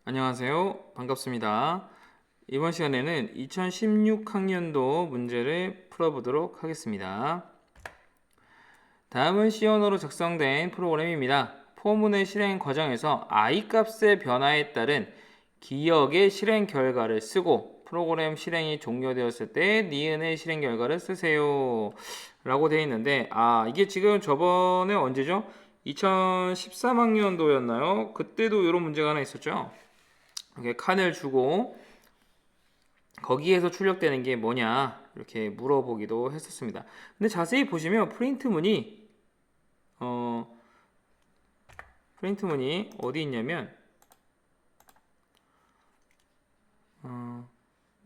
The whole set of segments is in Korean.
안녕하세요. 반갑습니다. 이번 시간에는 2016학년도 문제를 풀어보도록 하겠습니다. 다음은 C 언어로 작성된 프로그램입니다. 포문의 실행 과정에서 i 값의 변화에 따른 기억의 실행 결과를 쓰고 프로그램 실행이 종료되었을 때 니은의 실행 결과를 쓰세요 라고 되어 있는데 이게 지금 저번에 언제죠? 2013학년도였나요? 그때도 이런 문제가 하나 있었죠? 이렇게 칸을 주고 거기에서 출력되는 게 뭐냐 이렇게 물어보기도 했었습니다. 근데 자세히 보시면 어, 프린트문이 어디 있냐면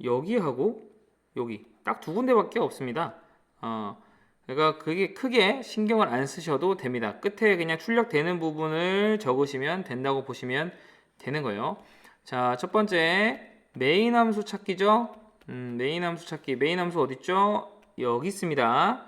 여기하고 여기 딱 두 군데밖에 없습니다. 그러니까 그게 크게 신경을 안 쓰셔도 됩니다. 끝에 그냥 출력되는 부분을 적으시면 된다고 보시면 되는 거예요. 자, 첫 번째 메인 함수 찾기죠. 메인 함수 찾기. 메인 함수 어디 있죠? 여기 있습니다.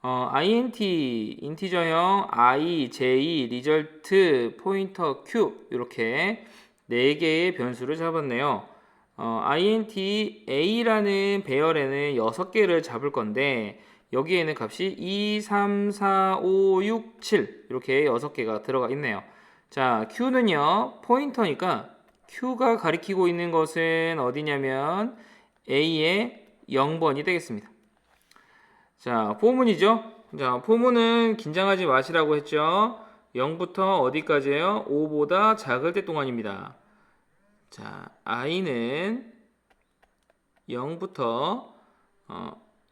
int 인티저형 i, j, 리절트, 포인터, q 이렇게 네 개의 변수를 잡았네요. int a라는 배열에는 6개를 잡을 건데 여기에는 값이 2, 3, 4, 5, 6, 7 이렇게 6개가 들어가 있네요. 자, q는요 포인터니까 q가 가리키고 있는 것은 어디냐면 a의 0번이 되겠습니다. 자, 포문이죠. 자, 포문은 긴장하지 마시라고 했죠. 0부터 어디까지예요? 5보다 작을 때 동안입니다. 자, i는 0부터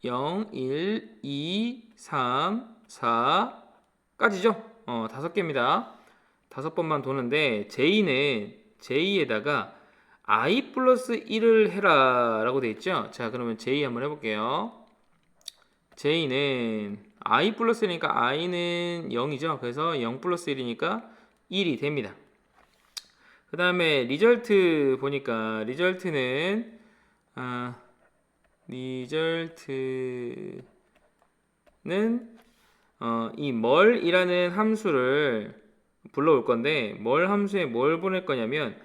0, 1, 2, 3, 4까지죠. 5개입니다. 5번만 도는데 j는 j에다가 i 플러스 1을 해라 라고 되어 있죠. 자, 그러면 j 한번 해볼게요. j는 i 플러스 1이니까 i는 0이죠. 그래서 0 플러스 1이니까 1이 됩니다. 그 다음에 리절트 보니까 리절트는 이 멀이라는 함수를 불러올 건데 멀 함수에 뭘 보낼 거냐면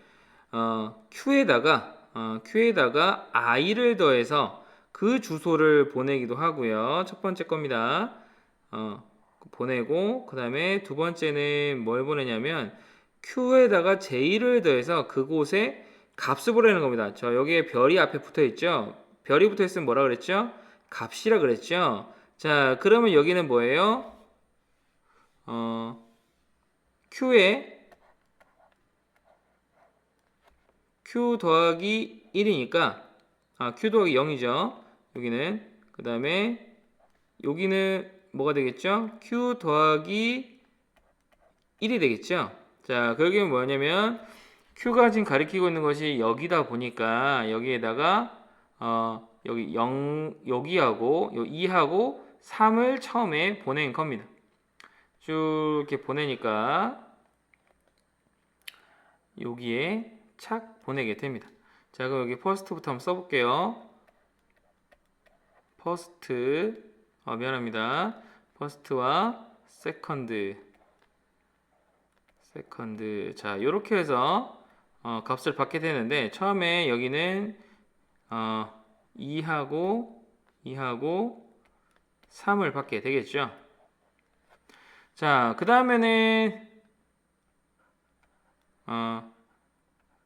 q에다가 i를 더해서 그 주소를 보내기도 하고요. 첫 번째 겁니다. 보내고 그 다음에 두 번째는 뭘 보내냐면 q에다가 j를 더해서 그곳에 값을 보내는 겁니다. 여기에 별이 앞에 붙어 있죠. 별이 붙어 있으면 뭐라 그랬죠? 값이라 그랬죠. 자, 그러면 여기는 뭐예요? q에 q 더하기 1이니까 q 더하기 0이죠. 여기는 그 다음에 여기는 뭐가 되겠죠? q 더하기 1이 되겠죠. 자, 그게 뭐냐면 q가 지금 가리키고 있는 것이 여기다 보니까 여기에다가 여기 0 여기하고 2하고 3을 처음에 보낸 겁니다. 쭉 이렇게 보내니까 여기에 착 보내게 됩니다. 자, 그럼 여기 퍼스트부터 한번 써볼게요. 퍼스트 미안합니다. 퍼스트와 세컨드 자, 이렇게 해서 값을 받게 되는데 처음에 여기는 2하고 3을 받게 되겠죠. 자, 그 다음에는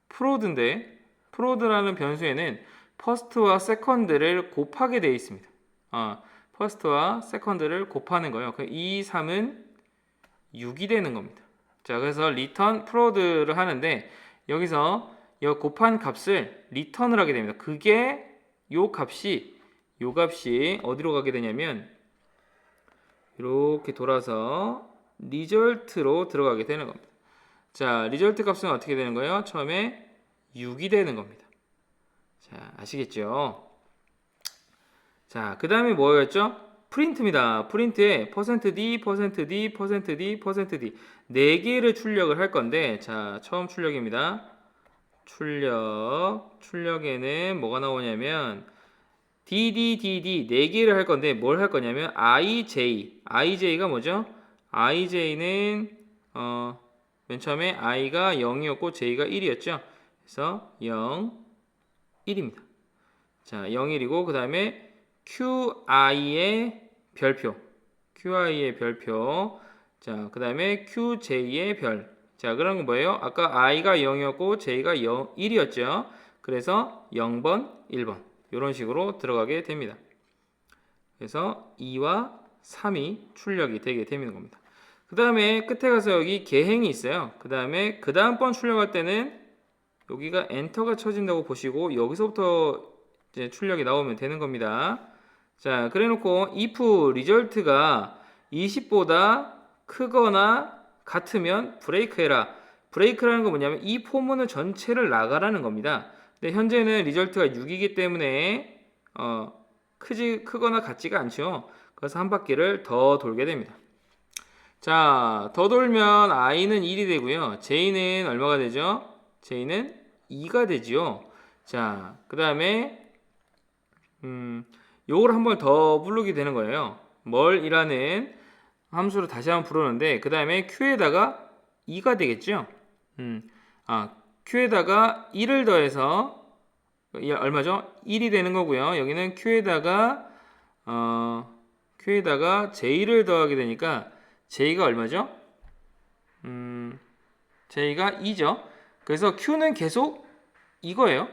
프로드인데 프로드라는 변수에는 퍼스트와 세컨드를 곱하게 되어 있습니다. 퍼스트와 세컨드를 곱하는 거예요. 2, 3은 6이 되는 겁니다. 자, 그래서 리턴 프로드를 하는데 여기서 이 곱한 값을 리턴을 하게 됩니다. 그게 요 값이 어디로 가게 되냐면 이렇게 돌아서 리절트로 들어가게 되는 겁니다. 자, 리절트 값은 어떻게 되는 거예요? 처음에 6이 되는 겁니다. 자, 아시겠죠? 자, 그 다음에 뭐였죠? 프린트입니다. 프린트에 %d, %d, %d, %d 4개를 출력을 할 건데 자, 처음 출력입니다. 출력에는 뭐가 나오냐면 dd 4개를 할 건데 뭘 할 거냐면 ij가 뭐죠? ij는 맨 처음에 i가 0이었고 j가 1이었죠. 그래서 0, 1입니다. 자, 0, 1이고 그 다음에 QI의 별표. 자, 그 다음에 QJ의 별. 자, 그런 건 뭐예요? 아까 I가 0이었고 J가 1이었죠. 그래서 0번, 1번 이런 식으로 들어가게 됩니다. 그래서 2와 3이 출력이 되게 되는 겁니다. 그 다음에 끝에 가서 여기 계행이 있어요. 그 다음에 그 다음번 출력할 때는 여기가 엔터가 쳐진다고 보시고 여기서부터 이제 출력이 나오면 되는 겁니다. 자, 그래 놓고 if 리절트가 20보다 크거나 같으면 브레이크 해라. 브레이크라는 건 뭐냐면 이 포문을 전체를 나가라는 겁니다. 근데 현재는 리절트가 6이기 때문에 크거나 같지가 않죠. 그래서 한 바퀴를 더 돌게 됩니다. 자, 더 돌면 i는 1이 되고요. j는 얼마가 되죠? j는 2가 되지요. 자, 그 다음에 요걸 한번 더 부르게 되는 거예요. 멀이라는 함수를 다시 한번 부르는데 그 다음에 q에다가 2가 되겠죠. q에다가 1을 더해서 얼마죠? 1이 되는 거고요. 여기는 q에다가 j를 더하게 되니까 j가 얼마죠? j가 2죠. 그래서 q는 계속 이거예요.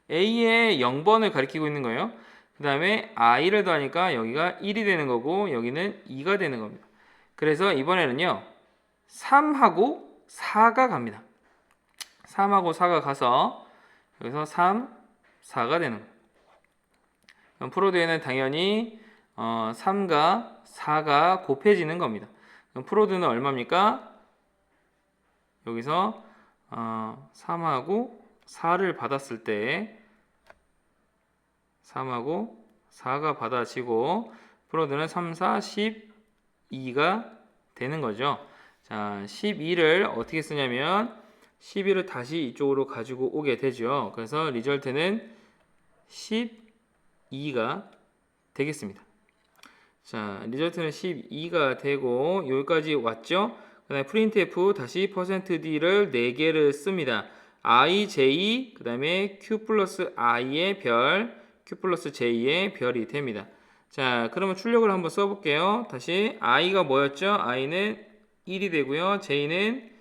a의 0번을 가리키고 있는 거예요. 그 다음에 i를 더하니까 여기가 1이 되는 거고 여기는 2가 되는 겁니다. 그래서 이번에는요 3하고 4가 갑니다. 3하고 4가 가서 여기서 3, 4가 되는 거예요. 그럼 프로드에는 당연히 3과 4가 곱해지는 겁니다. 그럼 프로드는 얼마입니까? 여기서 3하고 4를 받았을 때 3하고 4가 받아지고 프로드는 3, 4, 12가 되는 거죠. 자, 12를 어떻게 쓰냐면 12를 다시 이쪽으로 가지고 오게 되죠. 그래서 리절트는 12가 되겠습니다. 자, 리절트는 12가 되고 여기까지 왔죠. 그 다음에 printf 다시 %d를 4개를 씁니다. i, j, 그 다음에 q 플러스 i의 별, q 플러스 j의 별이 됩니다. 자, 그러면 출력을 한번 써볼게요. 다시 i가 뭐였죠? i는 1이 되고요. j는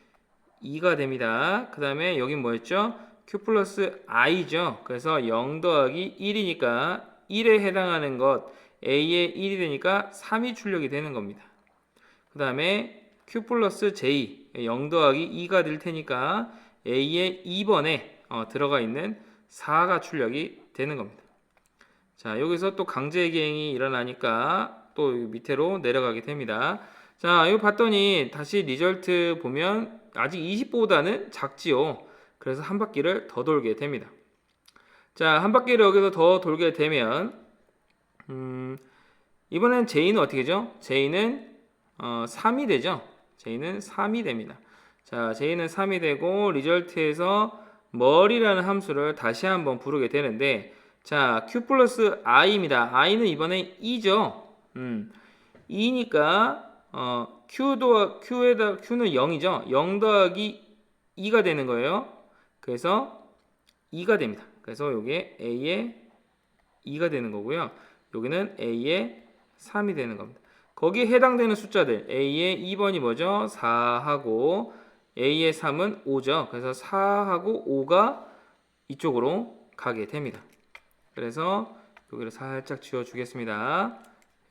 2가 됩니다. 그 다음에 여긴 뭐였죠? q 플러스 i죠. 그래서 0 더하기 1이니까 1에 해당하는 것 a의 1이 되니까 3이 출력이 되는 겁니다. 그 다음에 q 플러스 j 0 더하기 2가 될 테니까 a의 2번에 들어가 있는 4가 출력이 되는 겁니다. 자, 여기서 또 강제 기행이 일어나니까 또 밑으로 내려가게 됩니다. 자, 이거 봤더니 다시 리절트 보면 아직 20보다는 작지요. 그래서 한 바퀴를 더 돌게 됩니다. 자, 한 바퀴를 여기서 더 돌게 되면 이번엔 j는 어떻게 되죠? j는 3이 되죠. j는 3이 됩니다. 자, j는 3이 되고 리절트에서 멀이라는 함수를 다시 한번 부르게 되는데 자, q 플러스 i입니다. i는 이번에 2죠. 2니까 q는 0이죠. 0 더하기 2가 되는 거예요. 그래서 2가 됩니다. 그래서 여기에 a의 2가 되는 거고요. 여기는 a의 3이 되는 겁니다. 거기에 해당되는 숫자들 a의 2번이 뭐죠? 4하고 a의 3은 5죠. 그래서 4하고 5가 이쪽으로 가게 됩니다. 그래서 여기를 살짝 지워 주겠습니다.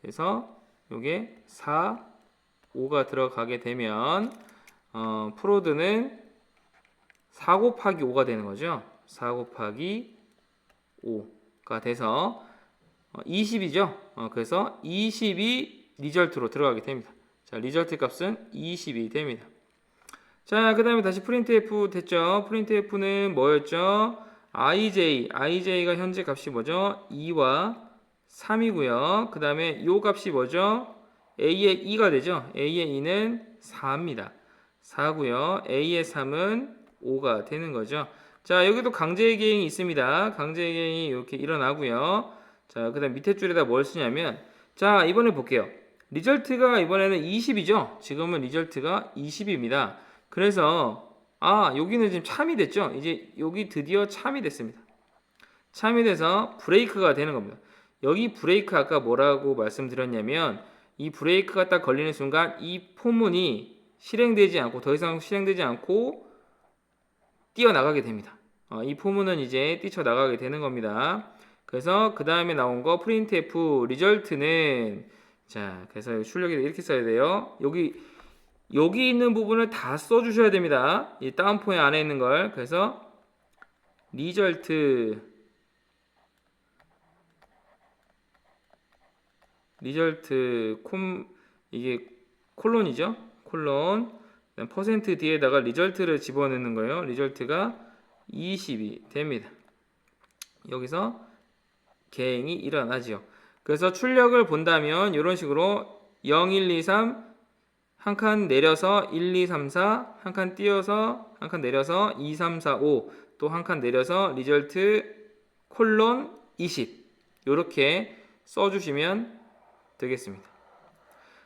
그래서 요게 4, 5가 들어가게 되면 프로드는 4 곱하기 5가 되는 거죠. 4 곱하기 5가 돼서 20이죠. 그래서 20이 리절트로 들어가게 됩니다. 자, 리절트 값은 20이 됩니다. 자, 그 다음에 다시 printf 됐죠. printf는 뭐였죠? ij가 현재 값이 뭐죠? 2와 3이고요. 그 다음에 요 값이 뭐죠? a의 2가 되죠. a의 2는 4입니다. 4고요. a의 3은 5가 되는 거죠. 자, 여기도 강제 기행이 있습니다. 강제 기행이 이렇게 일어나고요. 자, 그 다음 밑에 줄에다 뭘 쓰냐면 자, 이번에 볼게요. 리절트가 이번에는 20이죠. 지금은 리절트가 20입니다. 그래서 여기는 지금 참이 됐죠? 이제 여기 드디어 참이 됐습니다. 참이 돼서 브레이크가 되는 겁니다. 여기 브레이크 아까 뭐라고 말씀드렸냐면 이 브레이크가 딱 걸리는 순간 이 포문이 실행되지 않고 더 이상 실행되지 않고 뛰어나가게 됩니다. 이 포문은 이제 뛰쳐나가게 되는 겁니다. 그래서 그 다음에 나온 거 printf 리절트는 자 그래서 출력에다 이렇게 써야 돼요. 여기 있는 부분을 다 써주셔야 됩니다. 이 다운포인 안에 있는 걸. 그래서 리절트 이게 콜론이죠. 콜론 퍼센트 뒤에다가 리절트를 집어넣는 거예요. 리절트가 20이 됩니다. 여기서 개행이 일어나지요. 그래서 출력을 본다면 이런 식으로 0, 1, 2, 3 한 칸 내려서 1, 2, 3, 4 한 칸 띄어서 한 칸 내려서 2, 3, 4, 5 또 한 칸 내려서 리절트 콜론 20 이렇게 써주시면 되겠습니다.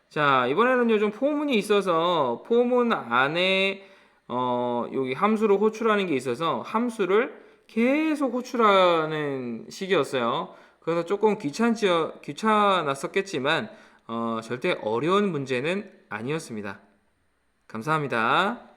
자 이번에는요 좀 포문이 있어서 포문 안에 여기 함수로 호출하는 게 있어서 함수를 계속 호출하는 식이었어요. 그래서 조금 귀찮았었겠지만 절대 어려운 문제는 아니었습니다. 감사합니다.